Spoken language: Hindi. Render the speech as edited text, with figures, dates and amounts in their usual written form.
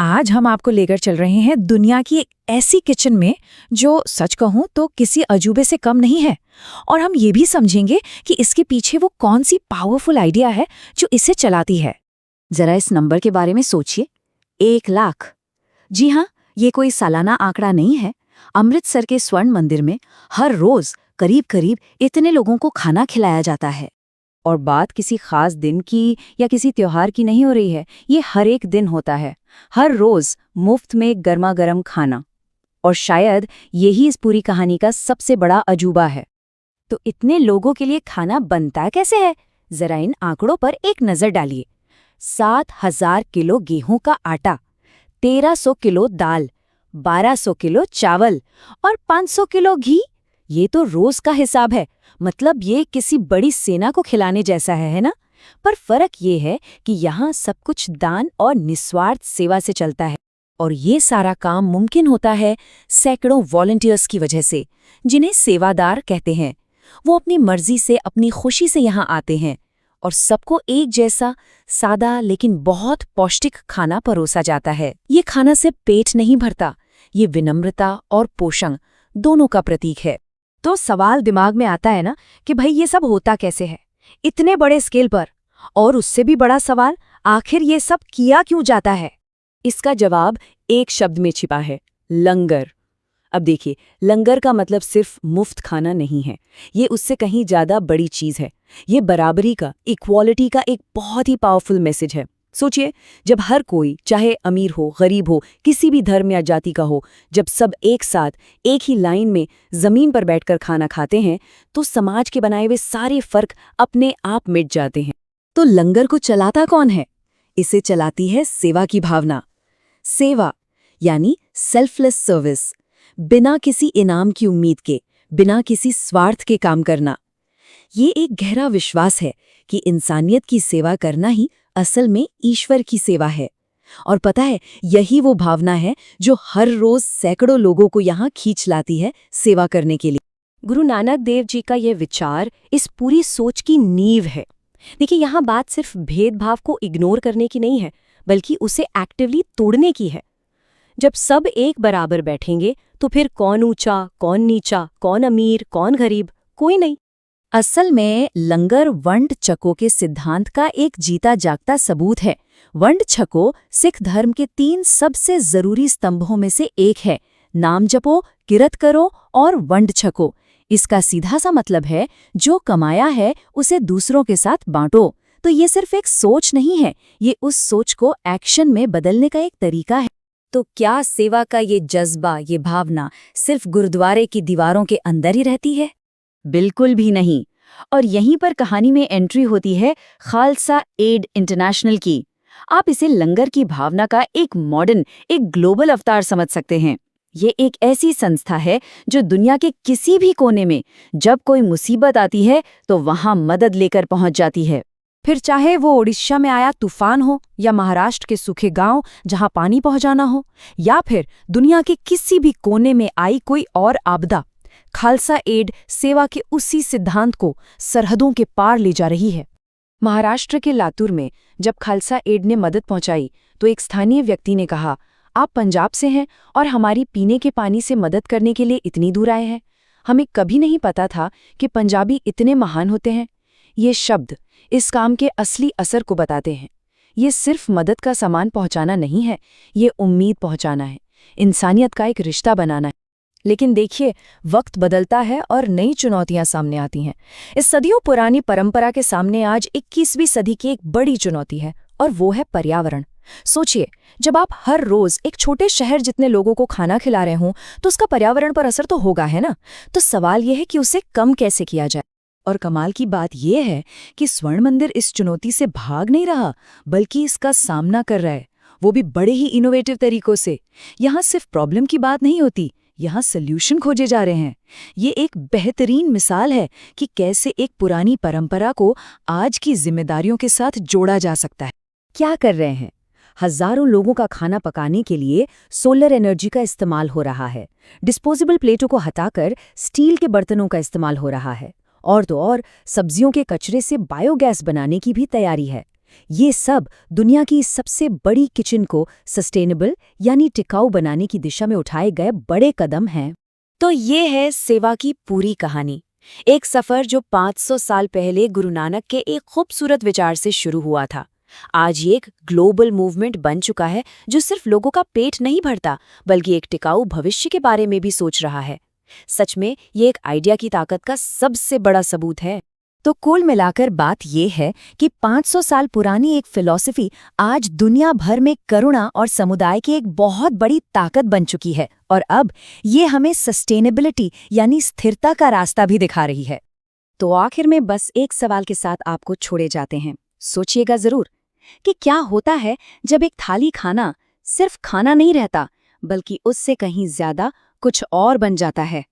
आज हम आपको लेकर चल रहे हैं दुनिया की एक ऐसी किचन में जो सच कहूं तो किसी अजूबे से कम नहीं है। और हम ये भी समझेंगे कि इसके पीछे वो कौन सी पावरफुल आइडिया है जो इसे चलाती है। जरा इस नंबर के बारे में सोचिए, 1 लाख। जी हाँ, ये कोई सालाना आंकड़ा नहीं है। अमृतसर के स्वर्ण मंदिर में हर रोज करीब करीब इतने लोगों को खाना खिलाया जाता है। और बात किसी खास दिन की या किसी त्योहार की नहीं हो रही है, ये हर एक दिन होता है, हर रोज मुफ्त में गर्मा गर्म खाना। और शायद यही इस पूरी कहानी का सबसे बड़ा अजूबा है। तो इतने लोगों के लिए खाना बनता कैसे है? जरा इन आंकड़ों पर एक नजर डालिए। 7,000 किलो गेहूं का आटा, 1,300 किलो दाल, 1,200 किलो चावल और 500 किलो घी। ये तो रोज का हिसाब है। मतलब ये किसी बड़ी सेना को खिलाने जैसा है ना? पर फर्क ये है कि यहाँ सब कुछ दान और निस्वार्थ सेवा से चलता है। और ये सारा काम मुमकिन होता है सैकड़ों वॉलंटियर्स की वजह से, जिन्हें सेवादार कहते हैं। वो अपनी मर्जी से, अपनी खुशी से यहाँ आते हैं और सबको एक जैसा सादा लेकिन बहुत पौष्टिक खाना परोसा जाता है। ये खाना सिर्फ पेट नहीं भरता, ये विनम्रता और पोषण दोनों का प्रतीक है। तो सवाल दिमाग में आता है ना कि भाई ये सब होता कैसे है इतने बड़े स्केल पर? और उससे भी बड़ा सवाल, आखिर ये सब किया क्यों जाता है? इसका जवाब एक शब्द में छिपा है, लंगर। अब देखिए, लंगर का मतलब सिर्फ मुफ्त खाना नहीं है, ये उससे कहीं ज्यादा बड़ी चीज है। ये बराबरी का, इक्वालिटी का एक बहुत ही पावरफुल मैसेज है। सोचिए, जब हर कोई, चाहे अमीर हो, गरीब हो, किसी भी धर्म या जाति का हो, जब सब एक साथ एक ही लाइन में जमीन पर बैठकर खाना खाते हैं, तो समाज के बनाए हुए सारे फर्क अपने आप मिट जाते हैं। तो लंगर को चलाता कौन है? इसे चलाती है सेवा की भावना। सेवा यानी सेल्फलेस सर्विस, बिना किसी इनाम की उम्मीद के, बिना किसी स्वार्थ के काम करना। ये एक गहरा विश्वास है कि इंसानियत की सेवा करना ही असल में ईश्वर की सेवा है। और पता है, यही वो भावना है जो हर रोज सैकड़ों लोगों को यहाँ खींच लाती है सेवा करने के लिए। गुरु नानक देव जी का ये विचार इस पूरी सोच की नींव है। देखिए, यहाँ बात सिर्फ भेदभाव को इग्नोर करने की नहीं है, बल्कि उसे एक्टिवली तोड़ने की है। जब सब एक बराबर बैठेंगे तो फिर कौन ऊंचा, कौन नीचा, कौन अमीर, कौन गरीब, कोई नहीं। असल में लंगर वंड छको के सिद्धांत का एक जीता जागता सबूत है। वंड छको सिख धर्म के 3 सबसे जरूरी स्तंभों में से एक है। नाम जपो, किरत करो और वंड छको। इसका सीधा सा मतलब है, जो कमाया है उसे दूसरों के साथ बांटो। तो ये सिर्फ एक सोच नहीं है, ये उस सोच को एक्शन में बदलने का एक तरीका है। तो क्या सेवा का ये जज्बा, ये भावना सिर्फ गुरुद्वारे की दीवारों के अंदर ही रहती है? बिल्कुल भी नहीं। और यहीं पर कहानी में एंट्री होती है खालसा एड इंटरनेशनल की। आप इसे लंगर की भावना का एक मॉडर्न, एक ग्लोबल अवतार समझ सकते हैं। ये एक ऐसी संस्था है जो दुनिया के किसी भी कोने में जब कोई मुसीबत आती है तो वहां मदद लेकर पहुंच जाती है। फिर चाहे वो ओडिशा में आया तूफान हो, या महाराष्ट्र के सूखे गांव जहां पानी पहुंचाना हो, या फिर दुनिया के किसी भी कोने में आई कोई और आपदा, खालसा एड सेवा के उसी सिद्धांत को सरहदों के पार ले जा रही है। महाराष्ट्र के लातूर में जब खालसा एड ने मदद पहुंचाई तो एक स्थानीय व्यक्ति ने कहा, आप पंजाब से हैं और हमारी पीने के पानी से मदद करने के लिए इतनी दूर आए हैं। हमें कभी नहीं पता था कि पंजाबी इतने महान होते हैं। ये शब्द इस काम के असली असर को बताते हैं। ये सिर्फ मदद का सामान पहुंचाना नहीं है, ये उम्मीद पहुंचाना है, इंसानियत का एक रिश्ता बनाना है। लेकिन देखिए, वक्त बदलता है और नई चुनौतियां सामने आती हैं। इस सदियों पुरानी परंपरा के सामने आज 21वीं सदी की एक बड़ी चुनौती है, और वो है पर्यावरण। सोचिए, जब आप हर रोज एक छोटे शहर जितने लोगों को खाना खिला रहे हों तो उसका पर्यावरण पर असर तो होगा, है ना? तो सवाल यह है कि उसे कम कैसे किया जाए। और कमाल की बात यह है कि स्वर्ण मंदिर इस चुनौती से भाग नहीं रहा, बल्कि इसका सामना कर रहा है, वो भी बड़े ही इनोवेटिव तरीकों से। यहाँ सिर्फ प्रॉब्लम की बात नहीं होती, यहाँ सल्यूशन खोजे जा रहे हैं। ये एक बेहतरीन मिसाल है कि कैसे एक पुरानी परंपरा को आज की जिम्मेदारियों के साथ जोड़ा जा सकता है। क्या कर रहे हैं? हजारों लोगों का खाना पकाने के लिए सोलर एनर्जी का इस्तेमाल हो रहा है। डिस्पोजेबल प्लेटों को हटाकर स्टील के बर्तनों का इस्तेमाल हो रहा है। और तो और, सब्जियों के कचरे से बायोगैस बनाने की भी तैयारी है। ये सब दुनिया की सबसे बड़ी किचन को सस्टेनेबल यानी टिकाऊ बनाने की दिशा में उठाए गए बड़े कदम हैं। तो ये है सेवा की पूरी कहानी। एक सफर जो 500 साल पहले गुरु नानक के एक खूबसूरत विचार से शुरू हुआ था। आज ये एक ग्लोबल मूवमेंट बन चुका है जो सिर्फ लोगों का पेट नहीं भरता बल्कि एक टिकाऊ भविष्य के बारे में भी सोच रहा है। सच में ये एक आइडिया की ताकत का सबसे बड़ा सबूत है। तो कुल मिलाकर बात यह है कि 500 साल पुरानी एक फिलॉसफी आज दुनिया भर में करुणा और समुदाय की एक बहुत बड़ी ताकत बन चुकी है और अब ये हमें सस्टेनेबिलिटी यानी स्थिरता का रास्ता भी दिखा रही है। तो आखिर में बस एक सवाल के साथ आपको छोड़े जाते हैं। सोचिएगा जरूर कि क्या होता है जब एक थाली खाना सिर्फ खाना नहीं रहता बल्कि उससे कहीं ज्यादा कुछ और बन जाता है।